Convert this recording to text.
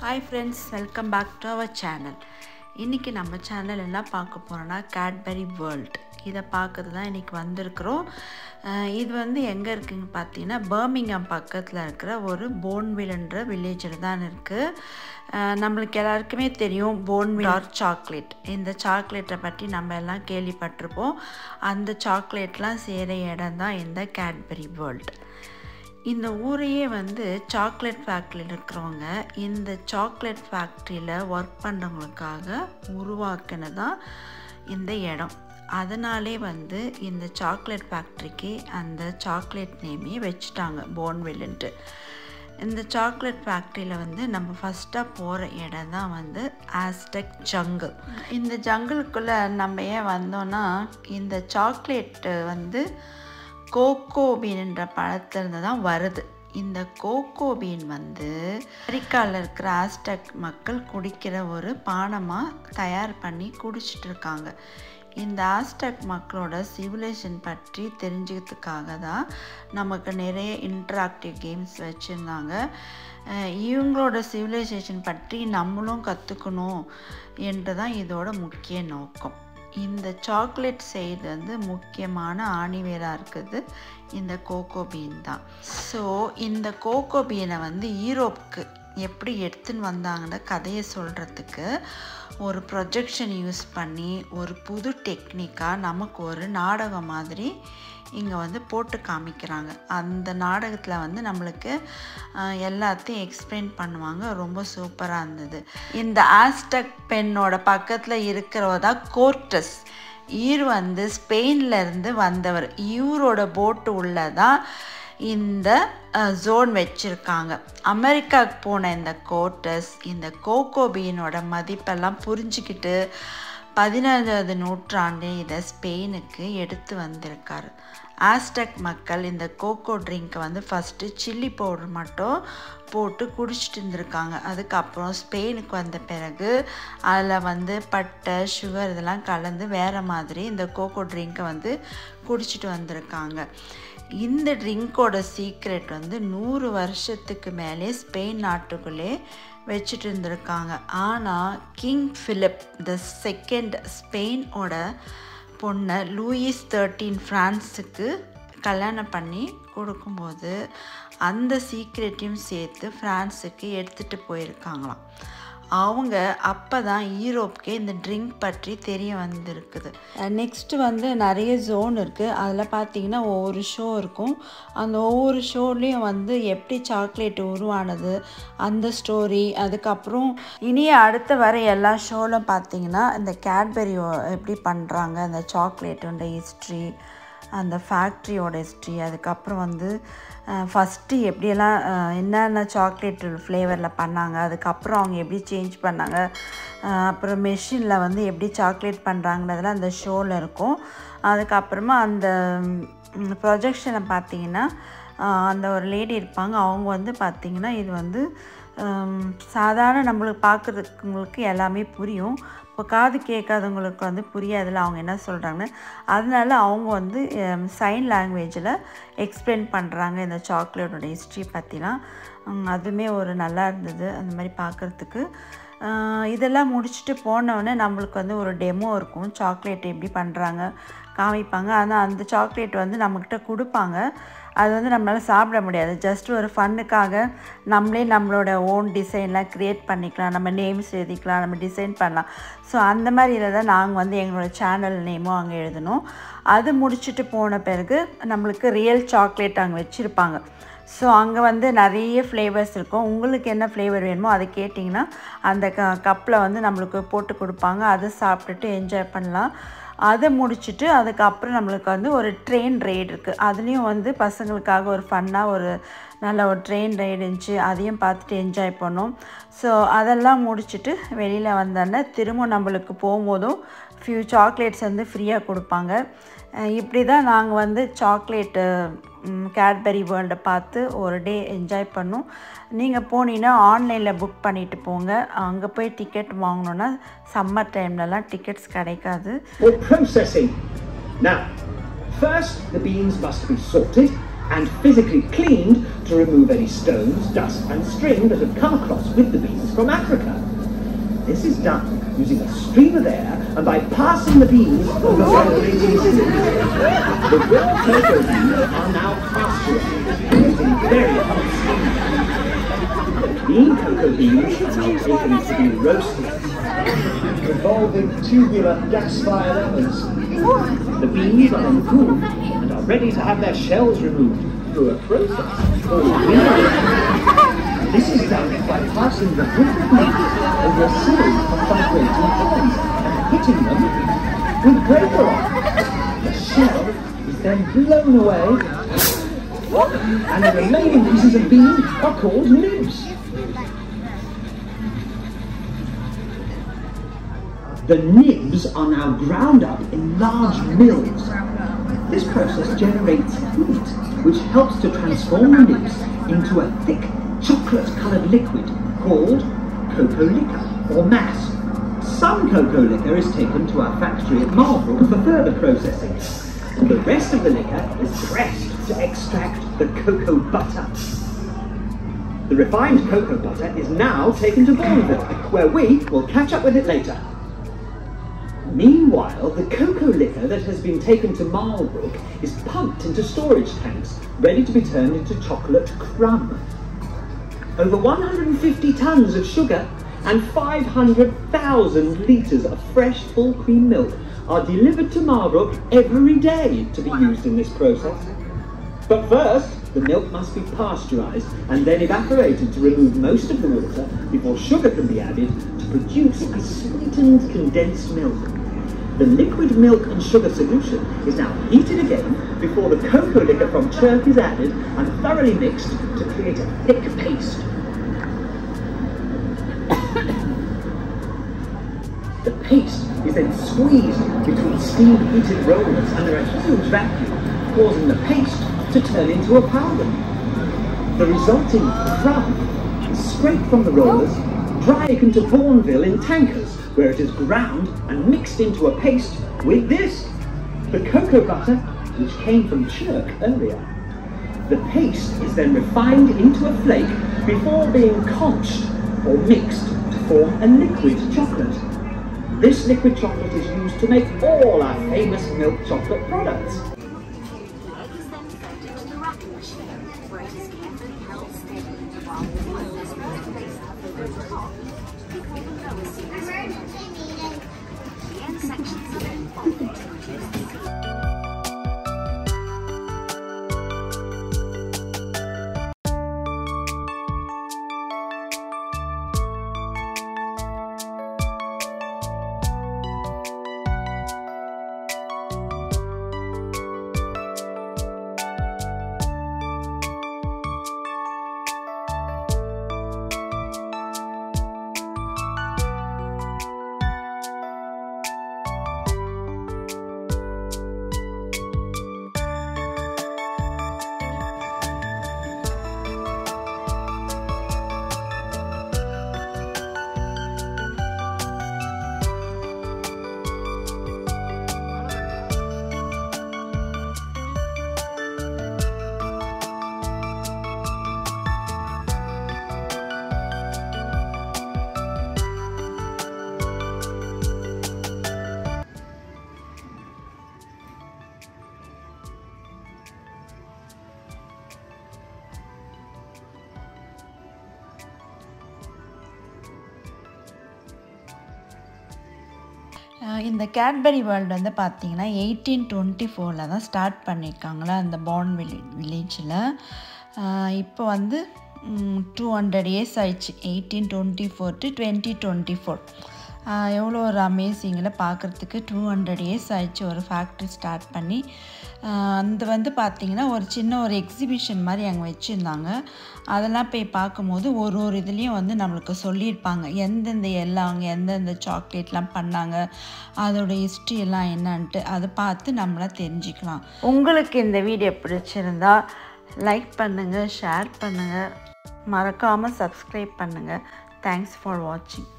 Hi friends, welcome back to our channel. இன்னைக்கு நம்ம channel என்ன பார்க்க போறோம்னா Cadbury World. இத பார்க்கிறது தான் இன்னைக்கு வந்திருக்கிறோம். இது வந்து எங்க இருக்குன்னு பார்த்தீங்கன்னா பர்மிங்ஹாம் பக்கத்துல இருக்கிற ஒரு போன்வில்ன்ற வில்லேஜ்ல தான் இருக்கு. நமக்கு எல்லாருக்குமே தெரியும் போன்வில் சாக்லேட். இந்த சாக்லேட்டை பற்றி நம்ம எல்லாம் கேள்விப்பட்டிருப்போம். அந்த சாக்லேட்லாம் சேர இடம் தான் இந்த Cadbury World. இந்த ஊரையே வந்து சாக்லேட் ஃபேக்டரியில் இருக்கிறவங்க இந்த சாக்லேட் ஃபேக்டரியில் ஒர்க் பண்ணுறவங்களுக்காக உருவாக்கினதான் இந்த இடம். அதனாலே வந்து இந்த சாக்லேட் ஃபேக்டரிக்கு அந்த சாக்லேட் நேமே வச்சுட்டாங்க போன்வில்ன்ட்டு. இந்த சாக்லேட் ஃபேக்டரியில் வந்து நம்ம ஃபஸ்ட்டாக போகிற இடம் தான் வந்து ஆஸ்டெக் ஜங்கிள். இந்த ஜங்கிளுக்குள்ளே நம்ம ஏன் வந்தோன்னா இந்த சாக்லேட்டு வந்து கோகோ பீன்ன்ற பழத்திலிருந்து தான் வருது. இந்த கோகோ பீன் வந்து அமெரிக்காவில் இருக்கிற ஆஸ்டெக் மக்கள் குடிக்கிற ஒரு பானமாக தயார் பண்ணி குடிச்சிட்டு இருக்காங்க. இந்த ஆஸ்டெக் மக்களோட சிவிலைசேஷன் பற்றி தெரிஞ்சுக்கிறதுக்காக தான் நமக்கு நிறைய இன்ட்ராக்டிவ் கேம்ஸ் வச்சுருந்தாங்க. இவங்களோட சிவிலைசேஷன் பற்றி நம்மளும் கற்றுக்கணும் என்று தான் இதோட முக்கிய நோக்கம். இந்த சாக்லேட் செய்கிறது வந்து முக்கியமான ஆணிவேராக இருக்குது இந்த கோகோ பீன் தான். ஸோ இந்த கோகோ பீனை வந்து யூரோப்புக்கு எப்படி எடுத்துன்னு வந்தாங்கன்னு கதையை சொல்கிறதுக்கு ஒரு ப்ரொஜெக்ஷன் யூஸ் பண்ணி ஒரு புது டெக்னிக்காக நமக்கு ஒரு நாடகம் மாதிரி இங்கே வந்து போட்டு காமிக்கிறாங்க. அந்த நாடகத்தில் வந்து நம்மளுக்கு எல்லாத்தையும் எக்ஸ்பிளைன் பண்ணுவாங்க. ரொம்ப சூப்பராக இருந்தது. இந்த ஆஸ்டெக் பெண்ணோட பக்கத்தில் இருக்கிறவ தான் கோர்டஸ். இவர் வந்து ஸ்பெயின்லேருந்து வந்தவர். இவரோட போட்டு உள்ளதான் இந்த ஜோன் வச்சுருக்காங்க. அமெரிக்காவுக்கு போன இந்த கோர்டஸ் இந்த கோகோ பீனோட மதிப்பெல்லாம் புரிஞ்சுக்கிட்டு 15வது நூற்றாண்டு இதை ஸ்பெயினுக்கு எடுத்து வந்திருக்காரு. ஆஸ்டெக் மக்கள் இந்த கோகோ ட்ரிங்க்கை வந்து ஃபஸ்ட்டு சில்லி பவுடர் மட்டும் போட்டு குடிச்சிட்டு இருந்திருக்காங்க. அதுக்கப்புறம் ஸ்பெயினுக்கு வந்த பிறகு அதில் வந்து பட்டை சுகர் இதெல்லாம் கலந்து வேறு மாதிரி இந்த கோகோ ட்ரிங்க்கை வந்து குடிச்சிட்டு வந்திருக்காங்க. இந்த ட்ரிங்க்கோட சீக்ரெட் வந்து 100 வருஷத்துக்கு மேலே ஸ்பெயின் நாட்டுக்குள்ளே வச்சுட்டு இருந்திருக்காங்க. ஆனால் கிங் பிலிப் II ஸ்பெயினோட பொண்ணை லூயிஸ் XIII ஃப்ரான்ஸுக்கு கல்யாணம் பண்ணி கொடுக்கும்போது அந்த சீக்ரெட்டையும் சேர்த்து ஃப்ரான்ஸுக்கு எடுத்துகிட்டு போயிருக்காங்களாம். அவங்க அப்போ தான் யூரோப்புக்கே இந்த ட்ரிங்க் பற்றி தெரிய வந்திருக்குது. நெக்ஸ்ட்டு வந்து நிறைய ஜோன் இருக்குது. அதில் பார்த்திங்கன்னா ஒவ்வொரு ஷோ இருக்கும். அந்த ஒவ்வொரு ஷோலேயும் வந்து எப்படி சாக்லேட் உருவானது அந்த ஸ்டோரி, அதுக்கப்புறம் இனிய அடுத்த வர எல்லா ஷோவில் பார்த்திங்கன்னா இந்த கேட்பரி எப்படி பண்ணுறாங்க அந்த சாக்லேட்டோட ஹிஸ்ட்ரி, அந்த ஃபேக்ட்ரியோட ஹிஸ்ட்ரி, அதுக்கப்புறம் வந்து ஃபஸ்ட்டு எப்படியெல்லாம் என்னென்ன சாக்லேட் ஃப்ளேவரில் பண்ணாங்க, அதுக்கப்புறம் அவங்க எப்படி சேஞ்ச் பண்ணாங்க, அப்புறம் மெஷினில் வந்து எப்படி சாக்லேட் பண்ணுறாங்கன்றதெல்லாம் அந்த ஷோவில் இருக்கும். அதுக்கப்புறமா அந்த ப்ரொஜெக்ஷனை பார்த்திங்கன்னா அந்த ஒரு லேடி இருப்பாங்க. அவங்க வந்து பார்த்திங்கன்னா இது வந்து சாதாரண நம்மளுக்கு பார்க்குறதுக்கு எல்லாமே புரியும். இப்போ காது கேட்காதவங்களுக்கு வந்து புரியாதில்ல அவங்க என்ன சொல்கிறாங்கன்னு. அதனால அவங்க வந்து சைன் லாங்குவேஜில் எக்ஸ்பிளைன் பண்ணுறாங்க இந்த சாக்லேட்டோட ஹிஸ்ட்ரி பற்றிலாம். அதுவுமே ஒரு நல்லா இருந்தது அந்த மாதிரி பார்க்குறதுக்கு. இதெல்லாம் முடிச்சுட்டு போனோடனே நம்மளுக்கு வந்து ஒரு டெமோ இருக்கும். சாக்லேட் எப்படி பண்ணுறாங்க காமிப்பாங்க. ஆனால் அந்த சாக்லேட் வந்து நம்மக்கிட்ட கொடுப்பாங்க. அது வந்து நம்மளால் சாப்பிட முடியாது. ஜஸ்ட் ஒரு ஃபன்னுக்காக நம்மளே நம்மளோட ஓன் டிசைன்லாம் க்ரியேட் பண்ணிக்கலாம். நம்ம நேம்ஸ் எழுதிக்கலாம், நம்ம டிசைன் பண்ணலாம். ஸோ அந்த மாதிரி இதில் தான் நாங்கள் வந்து எங்களோட சேனல் நேமும் அங்கே எழுதணும். அது முடிச்சுட்டு போன பிறகு நம்மளுக்கு ரியல் சாக்லேட் அங்கே வச்சுருப்பாங்க. ஸோ அங்கே வந்து நிறைய ஃப்ளேவர்ஸ் இருக்கும். உங்களுக்கு என்ன ஃப்ளேவர் வேணுமோ அதை கேட்டிங்கன்னா அந்த கப்பில் வந்து நம்மளுக்கு போட்டு கொடுப்பாங்க. அதை சாப்பிட்டுட்டு என்ஜாய் பண்ணலாம். அதை முடிச்சுட்டு அதுக்கப்புறம் நம்மளுக்கு வந்து ஒரு ட்ரெயின் ரைடு இருக்குது. அதுலேயும் வந்து பசங்களுக்காக ஒரு ஃபன்னாக ஒரு நல்ல ஒரு ட்ரெயின் ரைடு இருந்துச்சு. அதையும் பார்த்துட்டு என்ஜாய் பண்ணோம். ஸோ அதெல்லாம் முடிச்சுட்டு வெளியில் வந்தோடனே திரும்ப நம்மளுக்கு போகும்போதும் ஃபியூ சாக்லேட்ஸ் வந்து ஃப்ரீயாக கொடுப்பாங்க. இப்படி தான் நாங்கள் வந்து சாக்லேட்டு கேட்பரி வேர்ல்டை பார்த்து ஒரு டே என்ஜாய் பண்ணோம். நீங்கள் போனீங்கன்னா ஆன்லைனில் புக் பண்ணிவிட்டு போங்க. அங்கே போய் டிக்கெட் வாங்கணுன்னா சம்மர் டைம்லலாம் டிக்கெட்ஸ் கிடைக்காது. Processing. Now, first the beans must be sorted and physically cleaned to remove any stones, dust and string that have come across with the beans from Africa. This is done using a stream of air and by passing the beans over vibrating cylinders. The raw cocoa beans are now pasteurized, creating very hot steam. The clean cocoa beans are now taken to be roasted, involving tubular gas-fired ovens. The beans are then cooled and are ready to have their shells removed through a process called winnowing. This is done by passing the hook of meat over a series of vibrating coins and hitting them with breaker on. The shell is then blown away and the remaining pieces of bean are called nibs. The nibs are now ground up in large mills. This process generates heat, which helps to transform the nibs into a thick, chocolate-coloured liquid called cocoa liquor or mass. Some cocoa liquor is taken to our factory at Marlborough for further processing. The rest of the liquor is pressed to extract the cocoa butter. The refined cocoa butter is now taken to Bourneville, where we will catch up with it later. Meanwhile, the cocoa liquor that has been taken to Marlborough is pumped into storage tanks, ready to be turned into chocolate crumb. Over 150 tons of sugar and 500,000 litres of fresh full cream milk are delivered to Marlborough every day to be used in this process. But first, the milk must be pasteurised and then evaporated to remove most of the water before sugar can be added to produce a sweetened condensed milk. The liquid milk and sugar solution is now heated again before the cocoa liquor from Chirk is added and thoroughly mixed to create a thick paste. The paste is then squeezed between steam-heated rollers under a huge vacuum, causing the paste to turn into a powder. The resulting crumb is scraped from the rollers, dry taken to Bourneville in tankers, where it is ground and mixed into a paste with this, the cocoa butter, which came from Chirk earlier. The paste is then refined into a flake before being conched or mixed to form a liquid chocolate. This liquid chocolate is used to make all our famous milk chocolate products. இந்த Cadbury world வந்து பார்த்திங்கன்னா 1824 தான் start பண்ணியிருக்காங்களா அந்த பார்ன்வில் வில்லேஜில். இப்போ வந்து 200 years ஆயிடுச்சு. 1824 to 2024 எவ்வளோ ஒரு அமேசிங்கில் பார்க்குறதுக்கு 200 இயர்ஸ் ஆயிடுச்சு ஒரு ஃபேக்ட்ரி ஸ்டார்ட் பண்ணி. அந்த வந்து பார்த்திங்கன்னா ஒரு சின்ன ஒரு எக்ஸிபிஷன் மாதிரி அங்கே வச்சுருந்தாங்க. அதெல்லாம் போய் பார்க்கும்போது ஒரு இதுலேயும் வந்து நம்மளுக்கு சொல்லியிருப்பாங்க எந்தெந்த எல்லாம் எந்தெந்த சாக்லேட்லாம் பண்ணாங்க, அதோட ஹிஸ்ட்ரி எல்லாம் என்னன்ட்டு அதை பார்த்து நம்மளாம் தெரிஞ்சுக்கலாம். உங்களுக்கு இந்த வீடியோ பிடிச்சிருந்தா லைக் பண்ணுங்கள், ஷேர் பண்ணுங்கள், மறக்காமல் சப்ஸ்கிரைப் பண்ணுங்கள். தேங்க்ஸ் ஃபார் வாட்சிங்.